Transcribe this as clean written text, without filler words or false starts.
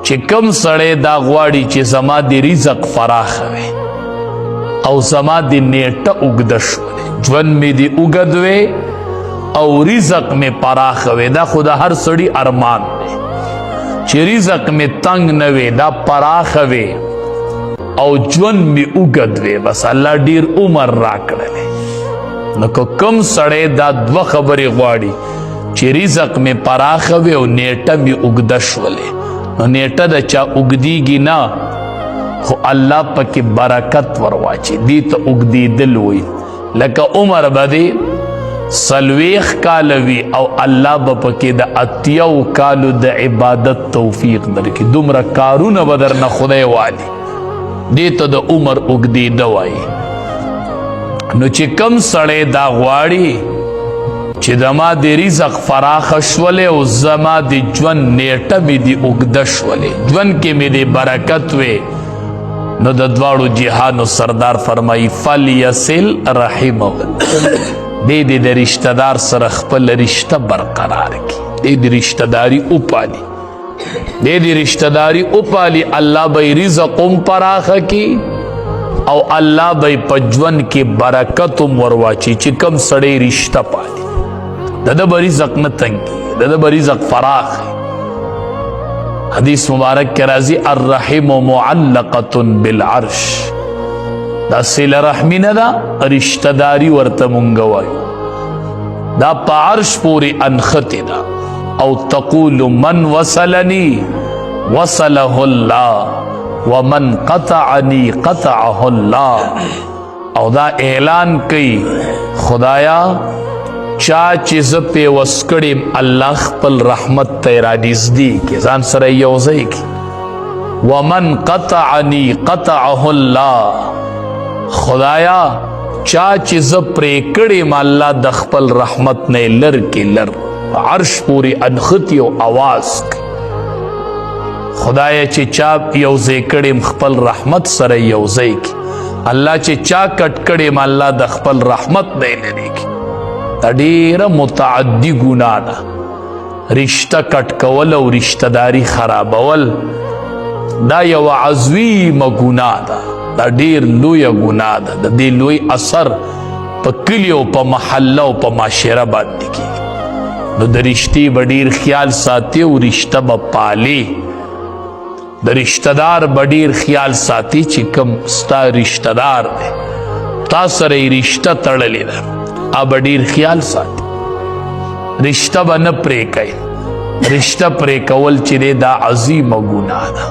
چې کم سړی دا غواړي چې زما د رزق فراخ وي او زما د نیټه اوږده شولې، ژوند مې د اوږد وی او رزق مې پراخ وی، دا خو د هر سړي ارمان دی چې رزق مې تنگ نه وی، دا پراخ وی او ژوند مې اوږد وی، بس الله ډیر عمر راکړلی. نو که کم سړی دا دوه خبرې غواړي چې رزق مې پراخ وی او نیټه مې اوږده شولې، نو نیټه د چا اوږدیږي نه، خو الله پکې برکت ورواچي، دې ته اوږدېدل وایي. لکه عمر به دې 40 کاله وي او الله به پکې د 80 کالو د عبادت توفیق درکړي، دومره کارونه به درنه خدای والي، دې ته د عمر اوږدېده وایي. نو چې کم سړی دا غواړي چې زما د رزق فراخه شولې او زما د ژوند نیټه مې د اوږده شولې، ژوند کې مې د برکت وې، نو د دواړو جهانو سردار فرمایي فلیصل رحمه، دې د رشتہ دار سره خپل رشته برقرار کړي، دې د رشتہ داري وپالي، دې د رشتہ داري وپالي، الله به رزق هم پراخه کړي او الله به په ژوند کې برکت هم ورواچي. چې کم سړی رشته پالي د ده به رزق نه تنګي، د ده به رزق فراخ. حدیث مبارک کې راځي الرحم معلقة بالعرش، دا صله رحمي نه ده، رشته داري ورته مونږ وایو، دا په عرش پورې انختې ده. او تقول من وصلني وصله الله ومن قطعني قطعه الله، او دا اعلان کوي خدایا چا چې زه پیوس کړم الله خپل رحمت ته را نږدې کړي، ځان سره یې یوځای کړي. ومن قطعني قطعه الله، خدایا چا چې زه پرې کړم الله د خپل رحمت نه لر کې لر، عرش پورې انختی او آواز کوي خدایا چې چا یوځای کړم خپل رحمت سره یوځای کړي، الله چې چا کټ کړم الله د خپل رحمت نه لرې کړي. دا ډیره متعدي ګناه ده، رشته کټ کول او رشته داري خرابول دا یو عظیمه ګناه ده، دا ډیر لویه ګناه ده، د دې لوی اثر په کلي او په محله او په معاشره باندې کېږي. نو د رشتې به ډیر خیال ساتي او رشته به پالي، د رشتہ دار به ډیر خیال ساتي چې کوم ستا رشتہ دار دی تا سره یې رشته تړلې ده، به ډیر خیال ساتي، رشته به نه پرې کوي. رشته پرې کول چې دی دا عظیمه ګناه ده.